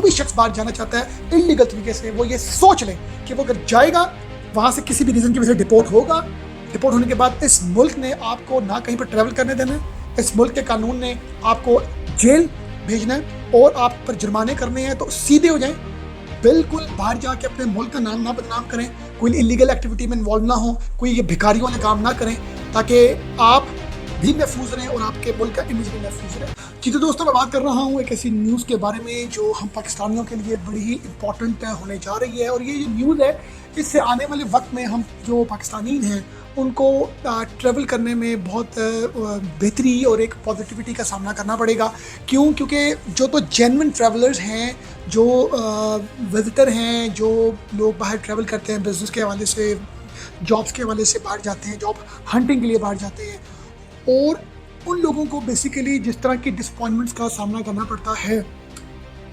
بھی شخص باہر جانا چاہتا ہے انلیگل طریقے سے وہ یہ سوچ لیں کہ وہ اگر جائے گا وہاں سے کسی بھی ریزن کی وجہ سے ڈپورٹ ہوگا، ڈپورٹ ہونے کے بعد اس ملک نے آپ کو نہ کہیں پر ٹریول کرنے دینا ہے، اس ملک کے قانون نے آپ کو جیل بھیجنا ہے اور آپ پر جرمانے کرنے ہیں، تو سیدھے ہو جائیں، بالکل باہر جا کے اپنے ملک کا نام نہ بدنام کریں، کوئی انلیگل ایکٹیویٹی میں انوالو نہ ہوں، کوئی یہ بھکاریوں والے کام نہ کریں، تاکہ آپ بھی محفوظ رہیں اور آپ کے ملک کا امیج بھی محفوظ رہے۔ جی تو دوستوں، میں بات کر رہا ہوں ایک ایسی نیوز کے بارے میں جو ہم پاکستانیوں کے لیے بڑی ہی امپورٹنٹ ہونے جا رہی ہے، اور یہ جو نیوز ہے اس سے آنے والے وقت میں ہم جو پاکستانی ہیں ان کو ٹریول کرنے میں بہت بہتری اور ایک پازیٹیوٹی کا سامنا کرنا پڑے گا۔ کیونکہ جو تو جینون ٹریولرز ہیں، جو وزٹر ہیں، جو لوگ باہر ٹریول کرتے ہیں بزنس کے حوالے سے، جابس کے حوالے سے باہر جاتے ہیں، جاب ہنٹنگ کے لیے باہر جاتے ہیں، اور ان لوگوں کو بیسیکلی جس طرح کی ڈسپوائنٹمنٹس کا سامنا کرنا پڑتا ہے،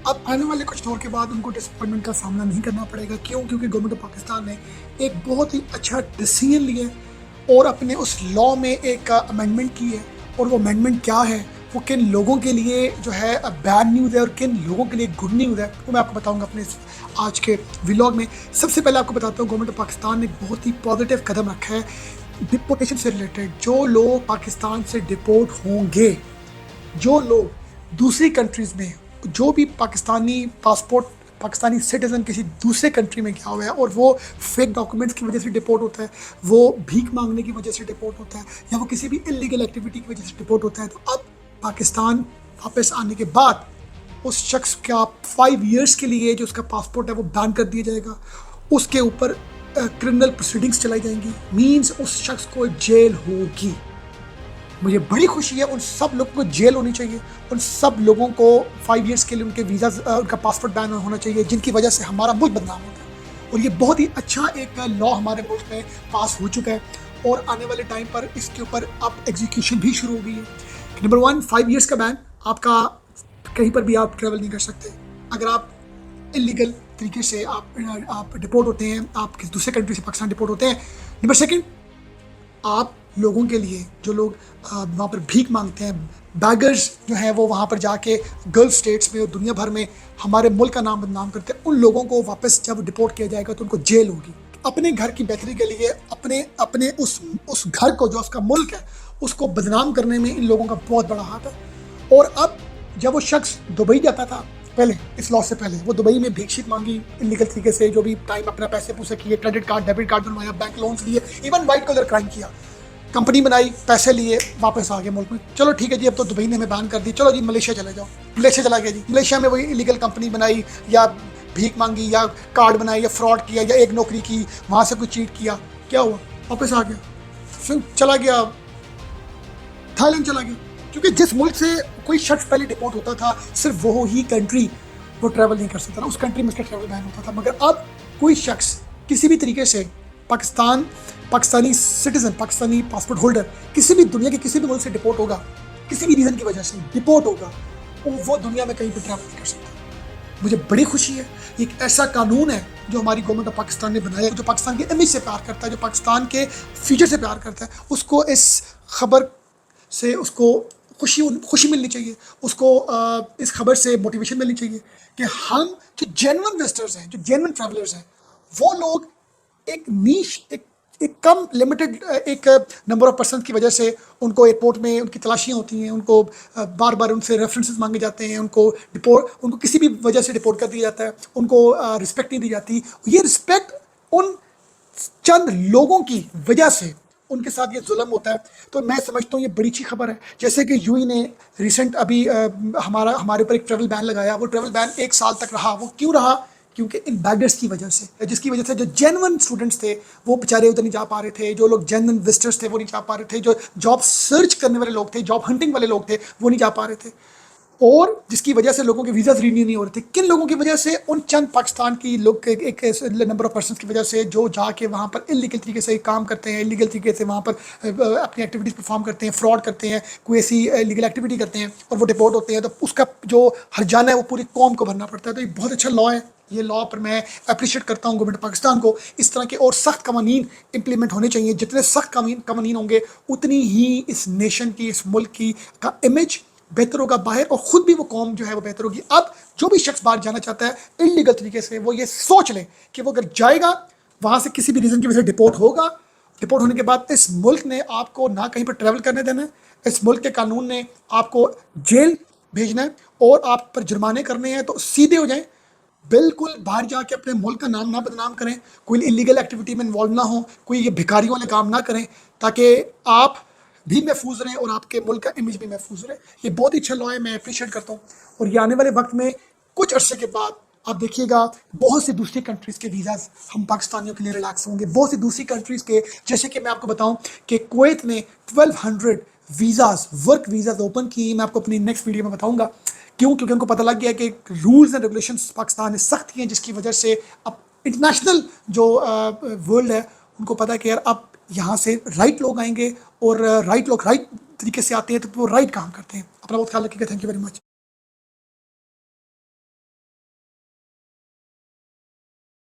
اب آنے والے کچھ دور کے بعد ان کو ڈسپوائنٹمنٹ کا سامنا نہیں کرنا پڑے گا۔ کیونکہ گورنمنٹ آف پاکستان نے ایک بہت ہی اچھا ڈیسیژن لیا ہے اور اپنے اس لاء میں ایک امینڈمنٹ کی ہے، اور وہ امینڈمنٹ کیا ہے، وہ کن لوگوں کے لیے جو ہے بیڈ نیوز ہے اور کن لوگوں کے لیے گڈ نیوز ہے، وہ میں آپ کو بتاؤں گا اپنے آج کے ولاگ میں۔ سب سے پہلے آپ کو بتاتا ہوں گورنمنٹ آف پاکستان نے بہت ہی پازیٹیو قدم رکھا ہے ڈپورٹیشن سے ریلیٹڈ۔ جو لوگ پاکستان سے ڈپورٹ ہوں گے، جو لوگ دوسری کنٹریز میں، جو بھی پاکستانی پاسپورٹ، پاکستانی سٹیزن کسی دوسرے کنٹری میں گیا ہوا ہے اور وہ فیک ڈاکومنٹس کی وجہ سے ڈپورٹ ہوتا ہے، وہ بھیک مانگنے کی وجہ سے ڈپورٹ ہوتا ہے، یا وہ کسی بھی انلیگل ایکٹیویٹی کی وجہ سے ڈپورٹ ہوتا ہے، تو اب پاکستان واپس آنے کے بعد اس شخص کا 5 ایئرس کے لیے جو اس کا پاسپورٹ ہے وہ بین کر دیا جائے گا، اس کے اوپر کرمنل پروسیڈنگس چلائی جائیں گی، مینز اس شخص کو جیل ہوگی۔ مجھے بڑی خوشی ہے، ان سب لوگوں کو جیل ہونی چاہیے، ان سب لوگوں کو 5 ایئرس کے لیے ان کے ویزا، ان کا پاسپورٹ بین ہونا چاہیے، جن کی وجہ سے ہمارا ملک بدنام ہوتا ہے۔ اور یہ بہت ہی اچھا ایک لاء ہمارے ملک میں پاس ہو چکا ہے، اور آنے والے ٹائم پر اس کے اوپر اب ایگزیکیوشن بھی شروع ہو گئی ہے۔ نمبر 1، 5 ایئرس کا بین، آپ کا کہیں پر بھی آپ ٹریول نہیں کر سکتے اگر آپ انلیگل طریقے سے آپ ڈپورٹ ہوتے ہیں، آپ کسی دوسرے کنٹری سے پاکستان ڈپورٹ ہوتے ہیں۔ نمبر 2، آپ لوگوں کے لیے جو لوگ وہاں پر بھیک مانگتے ہیں، بیگرز جو ہیں، وہ وہاں پر جا کے گلف اسٹیٹس میں اور دنیا بھر میں ہمارے ملک کا نام بدنام کرتے ہیں، ان لوگوں کو واپس جب ڈپورٹ کیا جائے گا تو ان کو جیل ہوگی۔ اپنے گھر کی بہتری کے لیے اپنے اس گھر کو جو اس کا ملک ہے اس کو بدنام کرنے میں ان لوگوں کا بہت بڑا ہاتھ ہے۔ اور اب جب وہ شخص دبئی جاتا تھا، پہلے اس لاء سے پہلے وہ دبئی میں بھیک شیک مانگی انلیگل طریقے سے، جو بھی ٹائم اپنا پیسے پوسے کیے، کریڈٹ کارڈ، ڈیبٹ کارڈ بنوایا، بینک لونز لیے، ایون وائٹ کلر کرائم کیا، کمپنی بنائی، پیسے لیے، واپس آ گئے ملک میں۔ چلو ٹھیک ہے جی، اب تو دبئی نے ہمیں بین کر دی، چلو جی ملیشیا چلے جاؤ، ملیشیا چلا گیا جی، ملیشیا میں وہی انلیگل کمپنی بنائی، یا بھیک مانگی، یا کارڈ بنائی، یا فراڈ کیا، یا ایک نوکری کی، وہاں سے کوئی چیٹ کیا، کیا ہوا؟ واپس آ گیا، پھر چلا گیا تھائی لینڈ چلا گیا، کیونکہ جس ملک سے کوئی شخص پہلے ڈپورٹ ہوتا تھا صرف وہی کنٹری وہ ٹریول نہیں کر سکتا تھا، اس کنٹری میں اس کا ٹریول بین ہوتا تھا۔ مگر اب کوئی شخص کسی بھی طریقے سے Pakistani citizen, Pakistani passport holder کسی بھی دنیا کے کسی بھی ملک سے ڈپورٹ ہوگا، کسی بھی ریزن کی وجہ سے ڈپورٹ ہوگا، وہ دنیا میں کہیں پہ ٹریول نہیں کر سکتا۔ مجھے بڑی خوشی ہے، ایک ایسا قانون ہے جو ہماری گورنمنٹ آف پاکستان نے بنایا ہے، جو پاکستان کے امیج سے پیار کرتا ہے، جو پاکستان کے فیوچر سے پیار کرتا ہے، اس کو اس خبر سے اس کو خوشی ملنی چاہیے، اس کو اس خبر سے موٹیویشن ملنی چاہیے کہ ہم جو جینون وزٹرز ہیں، جو جینون ٹریولرز ہیں، وہ لوگ ایک نیش، ایک کم لمیٹڈ ایک نمبر آف پرسن کی وجہ سے ان کو ایئرپورٹ میں ان کی تلاشیاں ہوتی ہیں، ان کو بار بار ان سے ریفرنسز مانگے جاتے ہیں، ان کو کسی بھی وجہ سے ڈپورٹ کر دیا جاتا ہے، ان کو رسپیکٹ نہیں دی جاتی۔ یہ رسپیکٹ ان چند لوگوں کی وجہ سے ان کے ساتھ یہ ظلم ہوتا ہے، تو میں سمجھتا ہوں یہ بڑی اچھی خبر ہے۔ جیسے کہ یو ای نے ریسنٹ ابھی ہمارے اوپر ایک ٹریول بین لگایا، وہ ٹریول بین 1 سال تک رہا۔ وہ کیوں رہا؟ کیونکہ ان بیگرس کی وجہ سے، جس کی وجہ سے جو جینون اسٹوڈنٹس تھے وہ بیچارے ادھر نہیں جا پا رہے تھے، جو لوگ جینون وزٹرس تھے وہ نہیں جا پا رہے تھے، جو جاب سرچ کرنے والے لوگ تھے، جاب ہنٹنگ والے لوگ تھے، وہ نہیں جا پا رہے تھے، اور جس کی وجہ سے لوگوں کے ویزاز رینیو نہیں ہو رہے تھے۔ کن لوگوں کی وجہ سے؟ ان چند پاکستان کی لوگ، ایک نمبر آف پرسنس کی وجہ سے، جو جا کے وہاں پر انلیگل طریقے سے کام کرتے ہیں، انلیگل طریقے سے وہاں پر اپنی ایکٹیویٹیز پرفارم کرتے ہیں، فراڈ کرتے ہیں، کوئی ایسی انلیگل ایکٹیویٹی کرتے ہیں اور وہ ڈپورٹ ہوتے ہیں، تو اس کا جو ہرجانہ ہے وہ پوری قوم کو بھرنا پڑتا ہے۔ تو یہ بہت اچھا لاء ہے، یہ لاء پر میں اپریشیٹ کرتا ہوں گورنمنٹ پاکستان کو۔ اس طرح کے اور سخت قوانین امپلیمنٹ ہونے چاہیے، جتنے سخت قوانین ہوں گے اتنی ہی اس نیشن کی، اس ملک کی کا امیج بہتر ہوگا باہر، اور خود بھی وہ قوم جو ہے وہ بہتر ہوگی۔ اب جو بھی شخص باہر جانا چاہتا ہے انلیگل طریقے سے، وہ یہ سوچ لے کہ وہ اگر جائے گا وہاں سے کسی بھی ریزن کی وجہ سے ڈپورٹ ہوگا، ڈپورٹ ہونے کے بعد اس ملک نے آپ کو نہ کہیں پر ٹریول کرنے دینا ہے، اس ملک کے قانون نے آپ کو جیل بھیجنا ہے اور آپ پر جرمانے کرنے ہیں، تو سیدھے ہو جائیں۔ بالکل باہر جا کے اپنے ملک کا نام نہ بدنام کریں، کوئی انلیگل ایکٹیویٹی میں انوالو نہ ہوں، کوئی یہ بھکاریوں والے کام نہ کریں، تاکہ آپ بھی محفوظ رہیں اور آپ کے ملک کا امیج بھی محفوظ رہے۔ یہ بہت ہی اچھا لا ہے، میں اپریشیٹ کرتا ہوں، اور یہ آنے والے وقت میں کچھ عرصے کے بعد آپ دیکھیے گا بہت سی دوسری کنٹریز کے ویزاز ہم پاکستانیوں کے لیے ریلیکس ہوں گے، بہت سی دوسری کنٹریز کے، جیسے کہ میں آپ کو بتاؤں کہ کویت نے 1200 ویزاز، ورک ویزاز اوپن کی۔ میں آپ کو اپنی نیکسٹ ویڈیو میں بتاؤں گا کیوں، کیونکہ ان کو پتہ لگ گیا کہ رولز اینڈ ریگولیشنس پاکستان میں سخت ہیں، جس کی وجہ سے اب انٹرنیشنل جو ورلڈ ہے ان کو پتہ ہے کہ یار اب یہاں سے رائٹ لوگ آئیں گے، اور رائٹ لوگ رائٹ طریقے سے آتے ہیں تو وہ رائٹ کام کرتے ہیں۔ اپنا بہت خیال رکھیے گا، تھینک یو ویری مچ۔